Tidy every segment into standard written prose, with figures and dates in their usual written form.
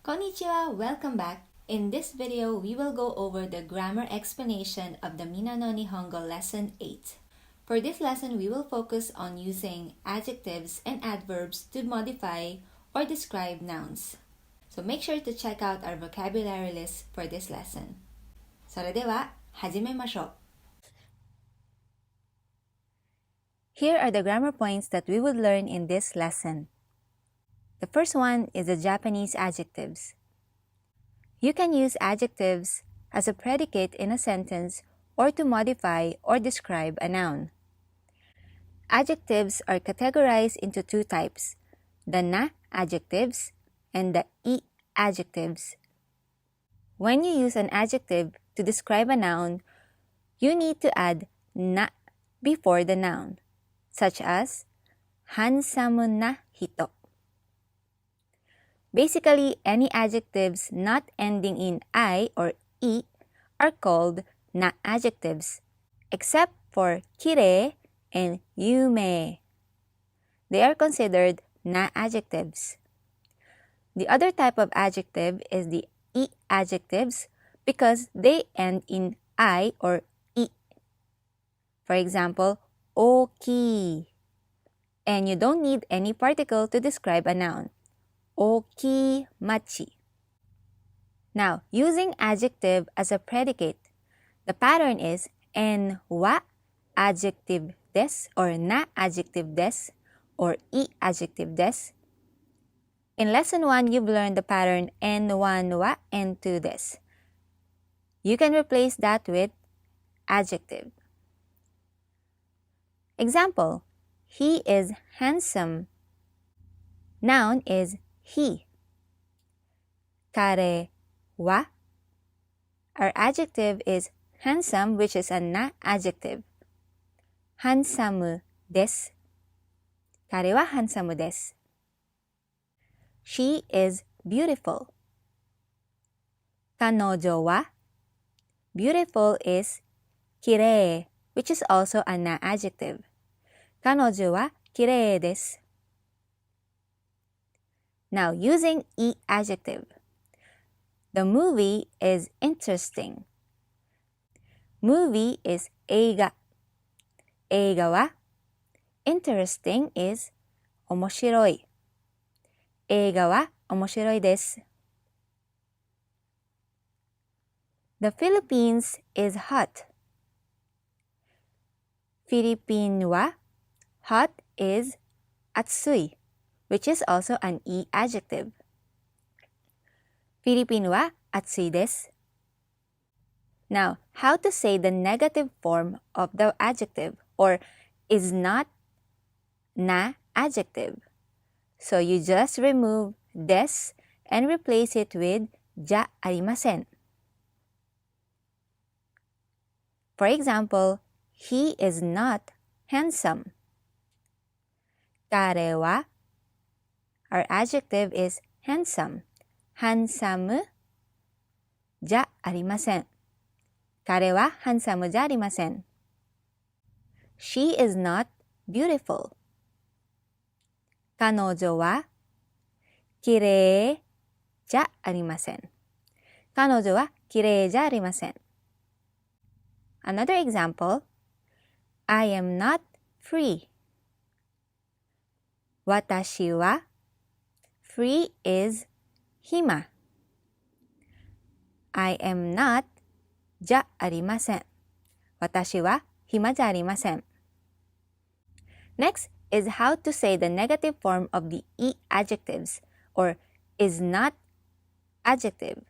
Konnichiwa, welcome back. In this video, we will go over the grammar explanation of the Minna no Nihongo Lesson 8. For this lesson, we will focus on using adjectives and adverbs to modify or describe nouns. So make sure to check out our vocabulary list for this lesson. それでは始めましょう. Here are the grammar points that we would learn in this lesson. The first one is the Japanese adjectives. You can use adjectives as a predicate in a sentence or to modify or describe a noun. Adjectives are categorized into two types, the na adjectives and the I adjectives. When you use an adjective to describe a noun, you need to add na before the noun, such as handsome na hito. Basically, any adjectives not ending in I or I are called na adjectives, except for kirei and yume. They are considered na adjectives. The other type of adjective is the I adjectives because they end in I or I. For example, oki. And you don't need any particle to describe a noun. Oki machi. Now, using adjective as a predicate, the pattern is en wa adjective des or na adjective des or I adjective des. In lesson 1, you've learned the pattern en1 wa en2 des. You can replace that with adjective. Example, he is handsome. Noun is he. Kare wa. Our adjective is handsome, which is a na adjective. Handsome desu. Kare wa handsome desu. She is beautiful. Kanojo wa. Beautiful is kirei, which is also a na adjective. Kanojo wa kirei desu. Now, using I adjective. The movie is interesting. Movie is eiga. Eiga wa. Interesting is omoshiroi. Eiga wa omoshiroi desu. The Philippines is hot. Philippine wa. Hot is atsui, which is also an I adjective. Philippine wa atsui desu. Now, how to say the negative form of the adjective or is not na adjective? So you just remove des and replace it with ja arimasen. For example, he is not handsome. Kare wa. Our adjective is handsome. Handsome ja arimasen. Kare wa handsome ja arimasen. She is not beautiful. Kanojo wa kirei ja arimasen. Kanojo wa kirei ja arimasen. Another example, I am not free. Watashi wa. Free is hima. I am not ja arimasen. Watashi wa hima ja arimasen. Next is how to say the negative form of the I adjectives or is not adjective.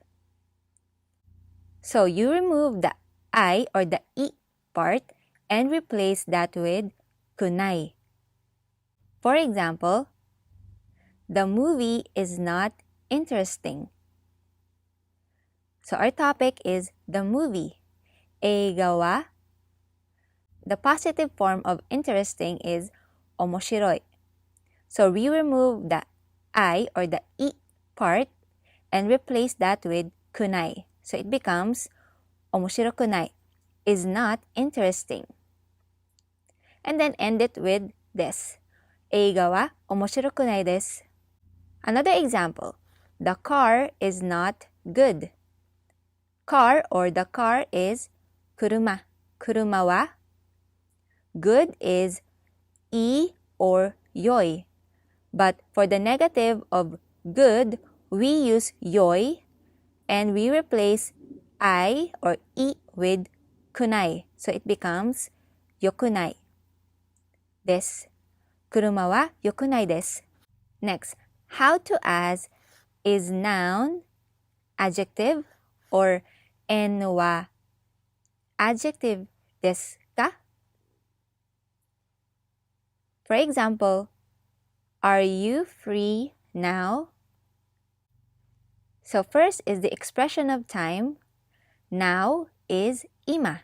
So you remove the I or the I part and replace that with kunai. For example, the movie is not interesting. So our topic is the movie. Eiga wa. The positive form of interesting is omoshiroi. So we remove the I or the I part and replace that with kunai. So it becomes omoshiro kunai, is not interesting. And then end it with desu. Eiga wa omoshiro kunai desu. Another example, the car is not good. Car or the car is 車。車は good is いい or 良い. But for the negative of good, we use 良い and we replace I or い with くない. So it becomes 良くないです。車は良くないです。Next, how to ask is noun, adjective, or N は adjective ですか? For example, are you free now? So first is the expression of time. Now is 今.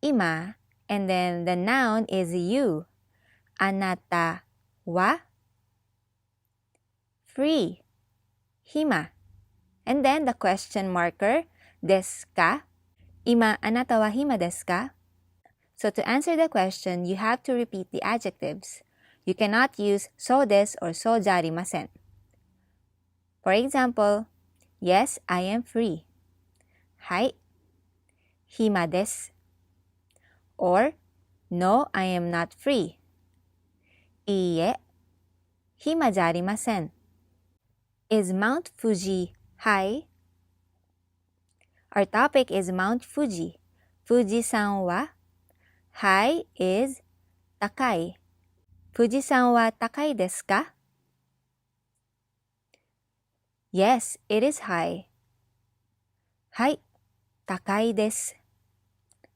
今. And then the noun is you. あなたは free. 暇. And then the question marker, ですか? 今あなたは暇ですか? So to answer the question, you have to repeat the adjectives. You cannot use そうです or そうじゃありません. For example, yes, I am free. はい。暇です。Or, no, I am not free. いいえ。暇じゃありません。Is Mount Fuji high? Our topic is Mount Fuji. 富士山は high is 高い。富士山は高いですか? Yes, it is high. はい、高いです。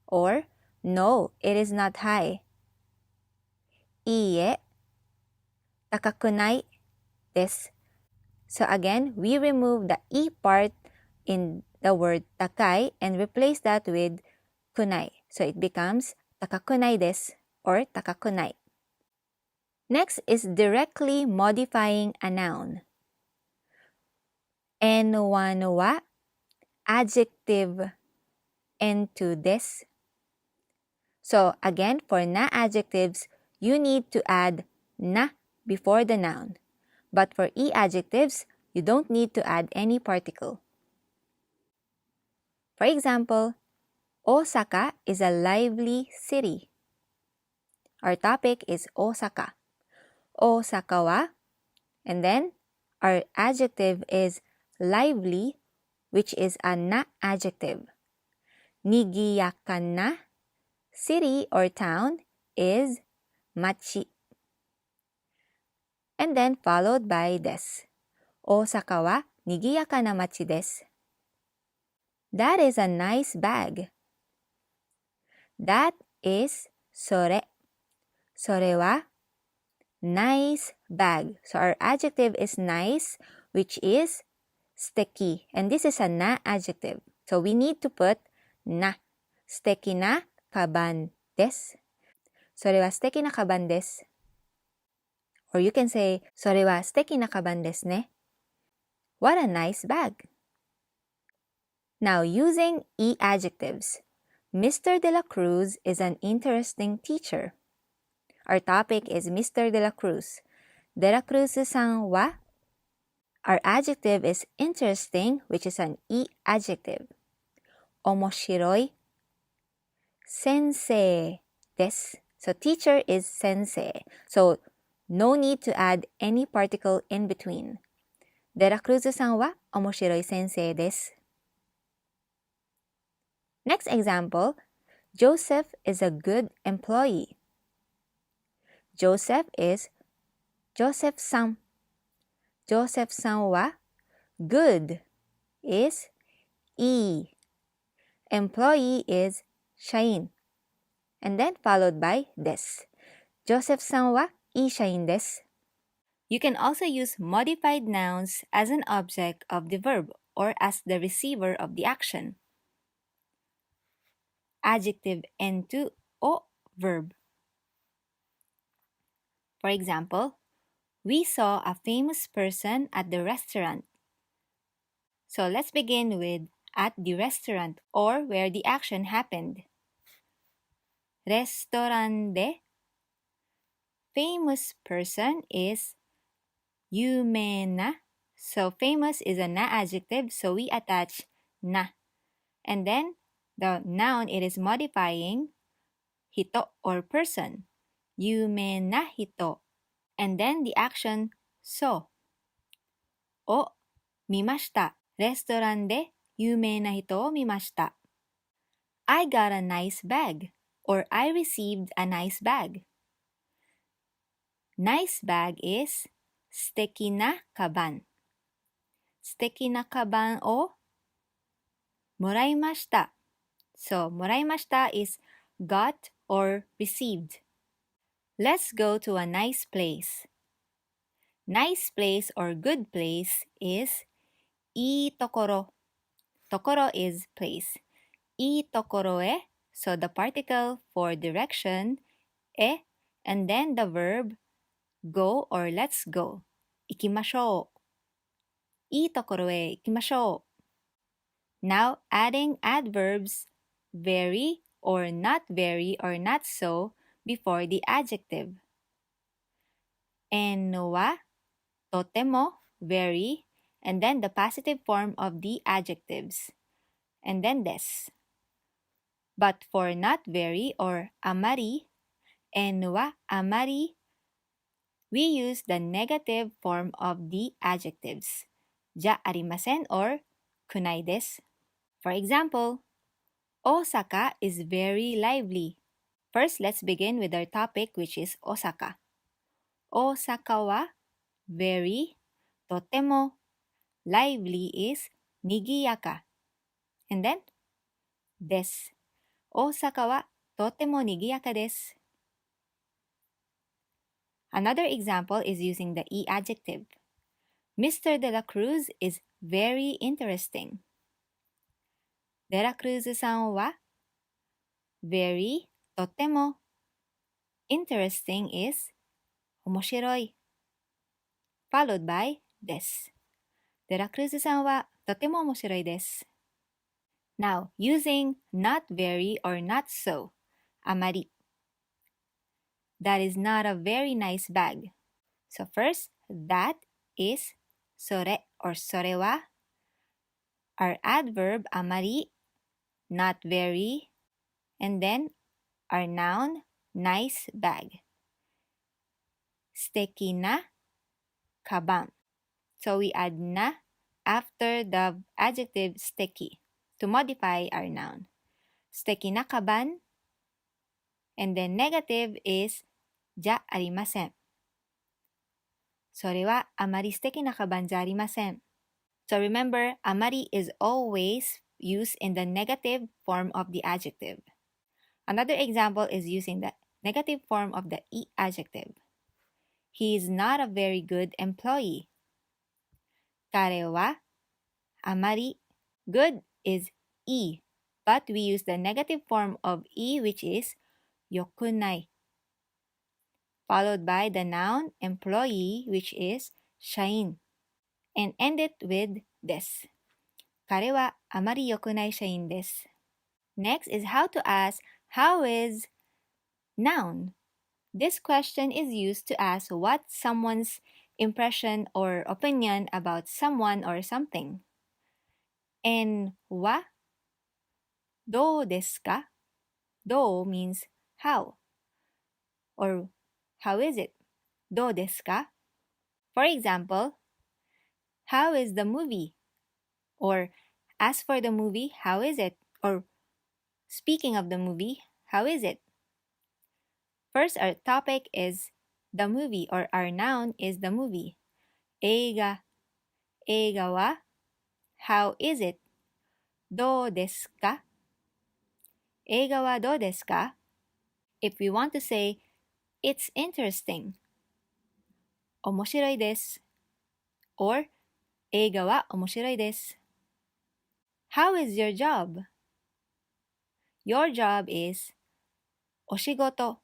Or, no, it is not high. いいえ、高くないです。So again, we remove the e part in the word 高い and replace that with くない. So it becomes 高くないです or 高くない. Next is directly modifying a noun. N1 は adjective N2 です。So again, for na adjectives, you need to add na before the noun. But for e adjectives, you don't need to add any particle. For example, Osaka is a lively city. Our topic is Osaka. Osaka wa, and then our adjective is lively, which is a na adjective. Nigiyaka na city or town is machi. And then followed by des. Osaka wa nigiyaka na machi desu. That is a nice bag. That is それ。それは nice bag. So our adjective is nice, which is 素敵. And this is a na adjective. So we need to put na. 素敵なカバンです。それは素敵なカバンです。Or you can say, それは素敵なカバンですね。What a nice bag. Now using e adjectives. Mr. De La Cruz is an interesting teacher. Our topic is Mr. De La Cruz. De La Cruz-san wa? Our adjective is interesting, which is an e adjective. Omoshiroi. Sensei desu. So teacher is sensei. So no need to add any particle in between. De La Cruz-san wa omoshiroi sensei desu. Next example, Joseph is a good employee. Joseph is Joseph-san. Joseph-san wa good is e. Employee is 社員. And then followed by des. Joseph-san waいい社員です. You can also use modified nouns as an object of the verb or as the receiver of the action. Adjective N2 o verb. For example, we saw a famous person at the restaurant. So let's begin with at the restaurant or where the action happened. レストランで famous person is 有名な So famous is a na adjective, so we attach na. And then the noun, it is modifying hito or person. Yume na hito. And then the action so. O mimashita. レストランで有名な人を見ました。I got a nice bag or I received a nice bag. Nice bag is 素敵なカバン。素敵なカバンをもらいました。So, もらいました is got or received. Let's go to a nice place. Nice place or good place is いいところ。ところ is place. いいところへ so the particle for direction へ and then the verb go or let's go 行きましょういいところへ行きましょう Now adding adverbs very or not very or not so before the adjective のはとても very and then the positive form of the adjectives and then des But for not very or あまり and はあまり we use the negative form of the adjectives じゃありません or くないです For example, Osaka is very lively. First, let's begin with our topic which is Osaka. Osaka は very とても lively is にぎやか and then です大阪はとてもにぎやかです。Another example is using the E adjective. Mr. De La Cruz is very interesting. デラクルーズさんは very とても interesting is 面白い followed by です。デラクルーズさんはとても面白いです。Now, using not very or not so, あまり That is not a very nice bag. So first, that is それ or それは our adverb あまり not very and then our noun nice bag 素敵なカバン So we add na after the adjective 素敵 to modify our noun 素敵なカバン and then negative is じゃありませんそれはあまり素敵なカバンじゃありません So remember, あまり is always used in the negative form of the adjective. Another example is using the negative form of the E adjective. He is not a very good employee. 彼はあまり good is E, but we use the negative form of E which is 良くない followed by the noun employee which is 社員 and end it with です。彼はあまり良くない社員です。Next is how to ask how is noun. This question is used to ask what someone's impression or opinion about someone or something. And はどうですか? どう means how or how is it? どうですか? For example, how is the movie? Or as for the movie, how is it? Or speaking of the movie, how is it? First, our topic is the movie or our noun is the movie. 映画は how is it? どうですか? 映画はどうですか? If we want to say it's interesting 面白いです or 映画は面白いです How is your job? Your job is お仕事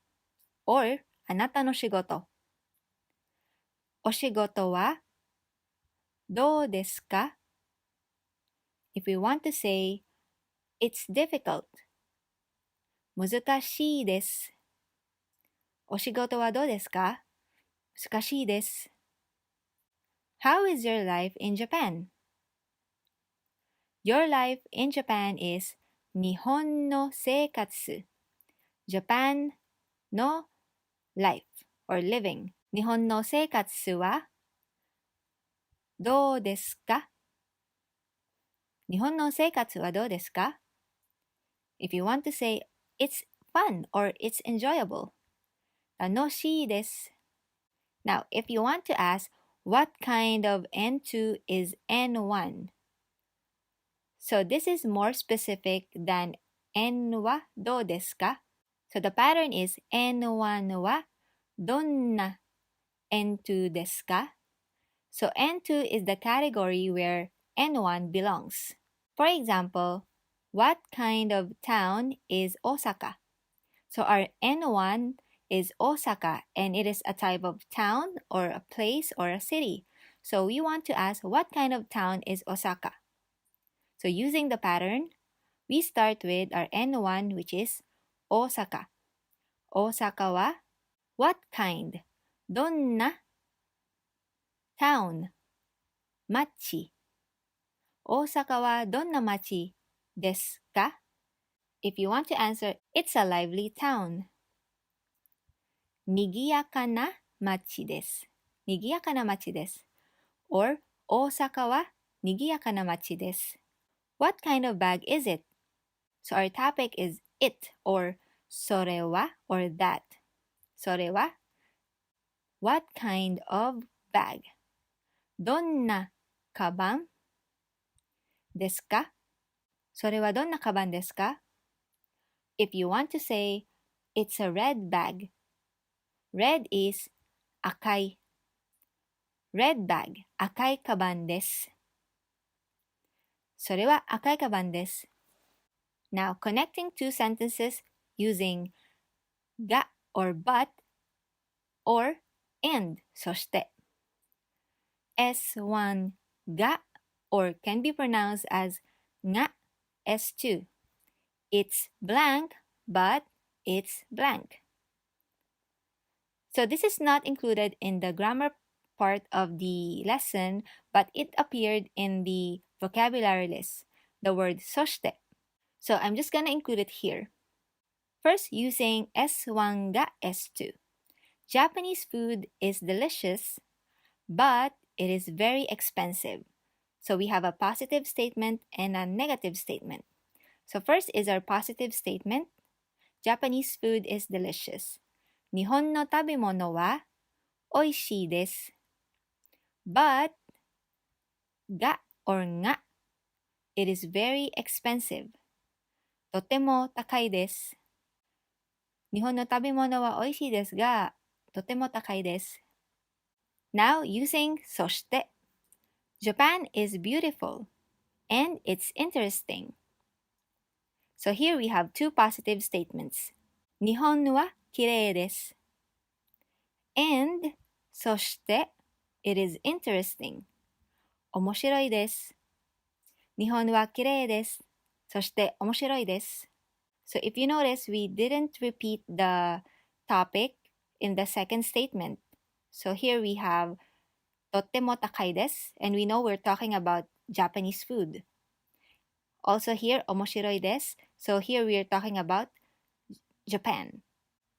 or あなたの仕事お仕事はどうですか? If we want to say it's difficult 難しいですお仕事はどうですか? 難しいです How is your life in Japan? Your life in Japan is 日本の生活 Japan の life or living 日本の生活はどうですか日本の生活はどうですか If you want to say it's fun or it's enjoyable 楽しいです Now, if you want to ask what kind of N2 is N1 So this is more specific than N はどうですか So the pattern is N1 はどんな N2 ですか So N2 is the category where N1 belongs. For example, what kind of town is Osaka? So our N1 is Osaka and it is a type of town or a place or a city. So we want to ask what kind of town is Osaka? So using the pattern, we start with our N1 which is Osaka. Osaka は what kind? どんな town 町大阪はどんな町ですか If you want to answer, it's a lively town. 賑やかな町です。賑やかな町です。Or 大阪は賑やかな町です。What kind of bag is it? So our topic is it or それは or that. それは What kind of bag? どんなカバンですかそれはどんなカバンですか If you want to say, it's a red bag. Red is 赤い Red bag 赤いカバンですそれは赤いカバンです Now connecting two sentences using が or but or and そして S1 が or can be pronounced as が S2 It's blank but it's blank So this is not included in the grammar part of the lesson, but it appeared in the vocabulary list, the word そして So I'm just gonna include it here. First, using S1 が S2. Japanese food is delicious, but it is very expensive. So we have a positive statement and a negative statement. So first is our positive statement. Japanese food is delicious. 日本の食べ物はおいしいです。But が or が it is very expensive. とても高いです。日本の食べ物はおいしいですが、とても高いです。Now using そして Japan is beautiful and it's interesting. So here we have two positive statements. 日本はきれいです。And そして it is interesting. 面白いです。日本はきれいです。そして面白いです。So if you notice, we didn't repeat the topic in the second statement. So here we have とっても高いです and we know we're talking about Japanese food. Also here 面白いです so here we are talking about Japan.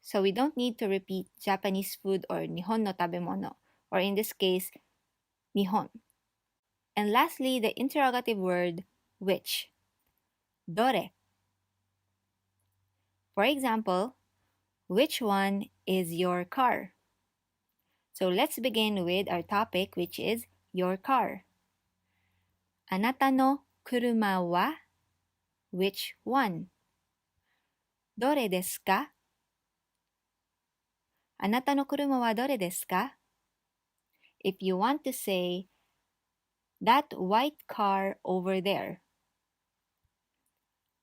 So we don't need to repeat Japanese food or 日本の食べ物 or in this case 日本. And lastly, the interrogative word which. どれ For example, which one is your car? So let's begin with our topic which is your car. あなたの車は which one? どれですかあなたの車はどれですか If you want to say that white car over there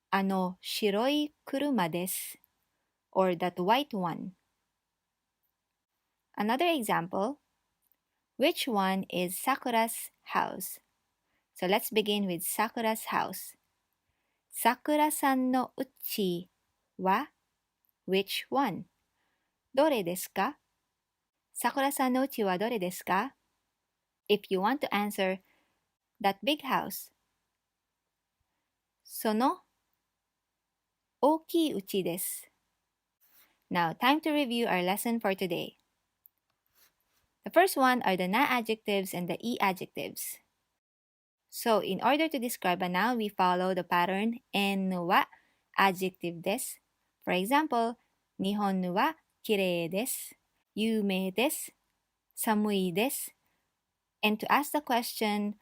あの白い車です or that white one Another example Which one is Sakura's house? So let's begin with Sakura's house 桜さんの家は which one? どれですか桜さんの家はどれですか if you want to answer that big house. その大きい家です。Now, time to review our lesson for today. The first one are the na adjectives and the e adjectives. So, in order to describe a noun, we follow the pattern en wa adjective des. For example, Nihon wa kirei desu, yumei desu, samui desu. And to ask the question,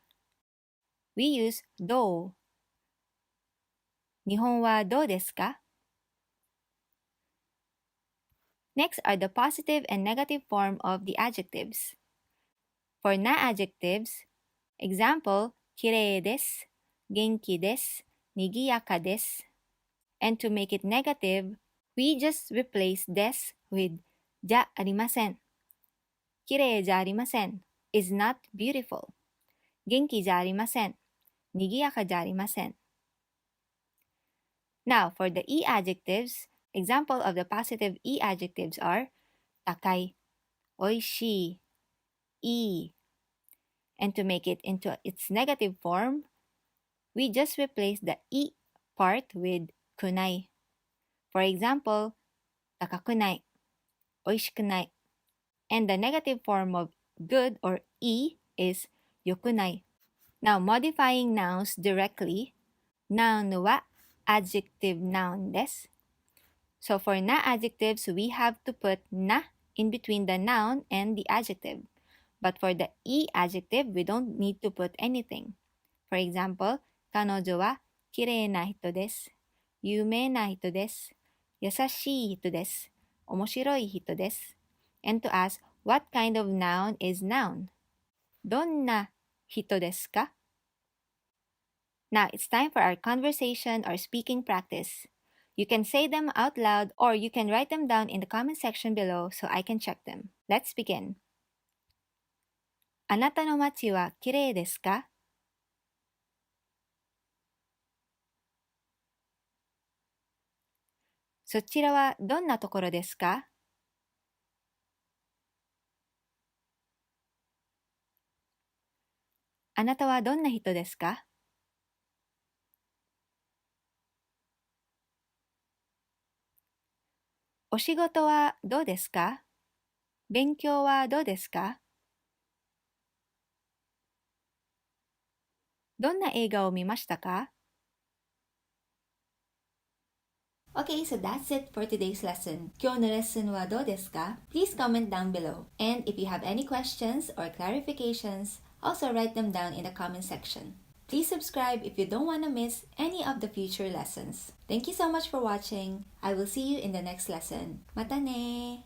we use do. Nihon wa dou desu ka? Next are the positive and negative form of the adjectives. For na adjectives, example, kirei desu, genki desu, nigiyaka desu. And to make it negative, we just replace des with ja arimasen. Kirei ja arimasen is not beautiful. Genki ja arimasen. Nigiyaka ja arimasen. Now, for the e adjectives, example of the positive e adjectives are takai, oishii, ii. And to make it into its negative form, we just replace the i part with kunai. For example, takakunai, oishikunai. And the negative form of good or i is yokunai. Now, modifying nouns directly, noun wa adjective noun desu. So for na adjectives, we have to put na in between the noun and the adjective. But for the e adjective, we don't need to put anything. For example, 彼女は綺麗な人です。有名な人です。優しい人です。面白い人です。And to ask, what kind of noun is noun? どんな人ですか? Now it's time for our conversation or speaking practice. You can say them out loud or you can write them down in the comment section below so I can check them. Let's begin. あなたの街は綺麗ですか? そちらはどんなところですか? あなたはどんな人ですか? お仕事はどうですか? 勉強はどうですか? どんな映画を見ましたか? Okay, so that's it for today's lesson. 今日のレッスンはどうですか? Please comment down below. And if you have any questions or clarifications, also write them down in the comment section. Please subscribe if you don't want to miss any of the future lessons. Thank you so much for watching. I will see you in the next lesson. Mata ne!